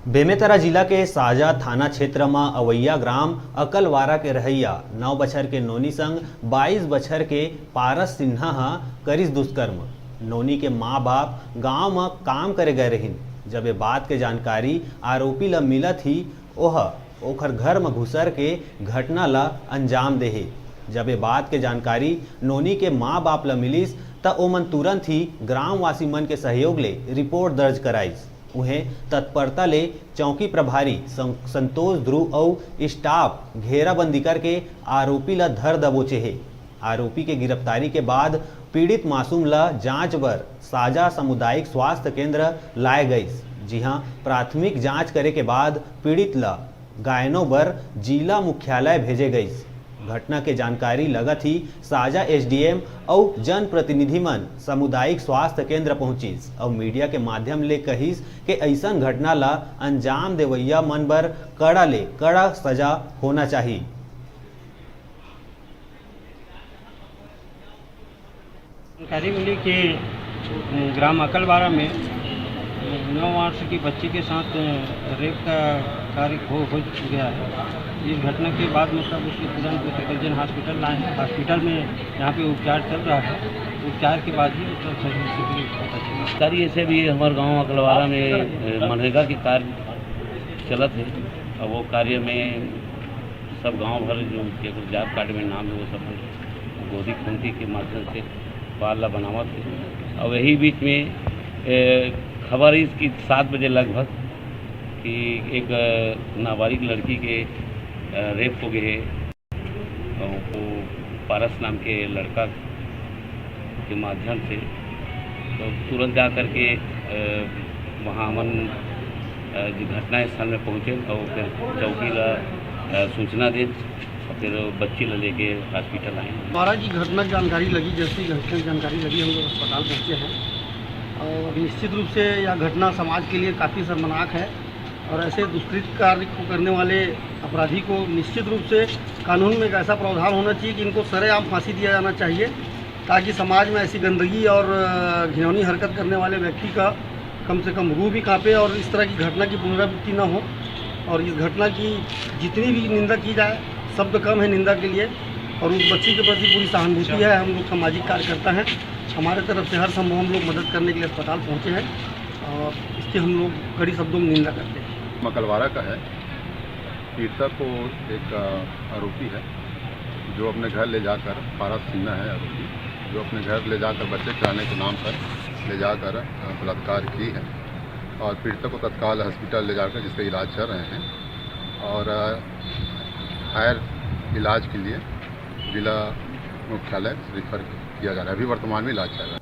बेमेतरा जिला के साजा थाना क्षेत्र में अवैया ग्राम अकलवारा के रहैया 9 बछर के नोनी संग 22 बछर के पारस सिन्हा हा करिस दुष्कर्म। नोनी के माँ बाप गांव में काम करे गए रहिन। जब ये बात के जानकारी आरोपी ला मिलत ही ओखर घर में घुसर के घटना ला अंजाम देहे। जब ये बात के जानकारी नोनी के माँ बाप ला मिलिस त ओमन तुरंत ही ग्रामवासी मन के सहयोग ले रिपोर्ट दर्ज कराइस। उन्हें तत्परता ले चौकी प्रभारी संतोष ध्रुव और स्टाफ घेराबंदी करके आरोपी ला धर दबोचे है। आरोपी के गिरफ्तारी के बाद पीड़ित मासूम ला जांच बर साजा सामुदायिक स्वास्थ्य केंद्र लाए गई। जी हां, प्राथमिक जांच करे के बाद पीड़ित ला गायनो बर जिला मुख्यालय भेजे गई। घटना के जानकारी लगत ही साजा एसडीएम और जनप्रतिनिधि मन सामुदायिक स्वास्थ्य केंद्र पहुंचिस और मीडिया के माध्यम ले कहिस कि ऐसा घटना ला अंजाम देवैया मन बर कड़ा सजा होना चाहिए। जानकारी मिली कि ग्राम अकलवारा में 9 वर्ष की बच्ची के साथ रेप का कार्य हो गया है। इस घटना के बाद मतलब उसके तुरंत सफदरजंग हॉस्पिटल लाए हैं। हॉस्पिटल में यहाँ पे उपचार चल रहा है। उपचार के बाद ही मतलब सही स्थिति पता चला। कार्य ऐसे भी हमारे गांव अकलवारा में मनरेगा की कार्य चलत है और वो कार्य में सब गांव भर जो जॉब कार्ड में नाम है वो सब गोदी खूंटी के माध्यम से बाल बनावत है। और यही बीच में खबर इसकी 7 बजे लगभग कि एक नाबालिग लड़की के रेप हो गए और वो पारस नाम के लड़का के माध्यम से तो तुरंत जा कर के वहाँ अमन घटना स्थल में पहुँचे और फिर चौकी ला सूचना दें और फिर बच्ची ला लेके हॉस्पिटल आए। हमारा की घटना की जानकारी लगी, जैसी घटना की जानकारी लगी हम लोग अस्पताल पहुँचे हैं। और निश्चित रूप से यह घटना समाज के लिए काफ़ी शर्मनाक है और ऐसे दुष्कृत कार्य को करने वाले अपराधी को निश्चित रूप से कानून में एक ऐसा प्रावधान होना चाहिए कि इनको सरेआम फांसी दिया जाना चाहिए, ताकि समाज में ऐसी गंदगी और घिनौनी हरकत करने वाले व्यक्ति का कम से कम रूह भी कांपे और इस तरह की घटना की पुनरावृत्ति न हो। और इस घटना की जितनी भी निंदा की जाए शब्द कम है निंदा के लिए। और उस बच्ची के प्रति पूरी सहानुभूति है। हम लोग सामाजिक कार्यकर्ता हैं, हमारे तरफ से हर संभव हम लोग मदद करने के लिए अस्पताल पहुँचे हैं और इसकी हम लोग कड़ी शब्दों में निंदा करते हैं। अकलवारा का है। पीड़िता को एक आरोपी है जो अपने घर ले जाकर, पारस सिन्हा है आरोपी, जो अपने घर ले जाकर बच्चे खिलाने के नाम पर ले जाकर बलात्कार की है और पीड़िता को तत्काल हॉस्पिटल ले जाकर जिसका इलाज चल रहे हैं और हायर इलाज के लिए जिला मुख्यालय रिफर किया जा रहा है। अभी वर्तमान में इलाज चल रहा है।